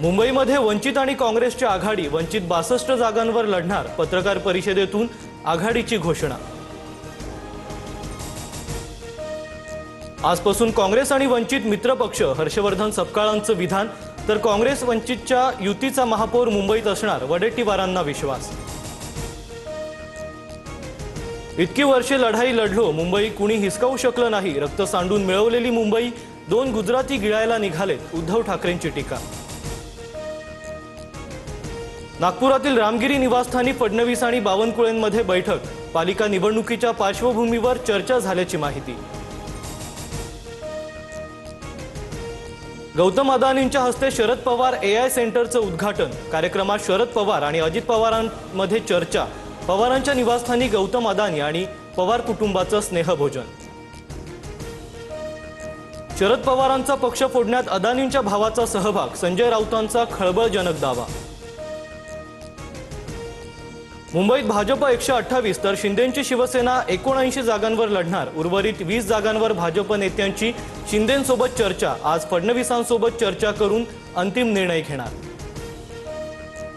मुंबईमध्ये वंचित आणि काँग्रेसची आघाडी, वंचित 62 जागांवर लढणार, पत्रकार परिषदेतून आघाडीची घोषणा। आजपासून काँग्रेस आणि वंचित मित्रपक्ष, हर्षवर्धन सपकाळांचं विधान। तर काँग्रेस वंचितच्या युतीचा महापौर मुंबईत असणार, वडेट्टीवारांना विश्वास। इतकी वर्षे लढाई लढलो, मुंबई कुणी हिसकावू शकलं नाही, रक्त सांडून मिळवलेली मुंबई, 2 गुजराती गिळायला निघालेत, उद्धव ठाकरेंची टीका। नागपुरातील रामगिरी निवासस्थानी फडणवीस आणि बावनकुळेंमध्ये बैठक, पालिका निवडणुकीच्या पार्श्वभूमीवर चर्चा झाल्याची माहिती। गौतम अदानींच्या हस्ते शरद पवार AI सेंटरचं उद्घाटन, कार्यक्रमात शरद पवार आणि अजित पवारांमध्ये चर्चा, पवारांच्या निवासस्थानी गौतम अदानी आणि पवार कुटुंबाचं स्नेहभोजन। शरद पवारांचा पक्ष फोडण्यात अदानींच्या भावाचा सहभाग, संजय राऊतांचा खळबळजनक दावा। मुंबईत भाजप 128 तर शिंदेंची शिवसेना 79 जागांवर लढणार, उर्वरित 20 जागांवर भाजप नेत्यांची शिंदेंसोबत चर्चा, आज फडणवीसांसोबत चर्चा करून अंतिम निर्णय घेणार।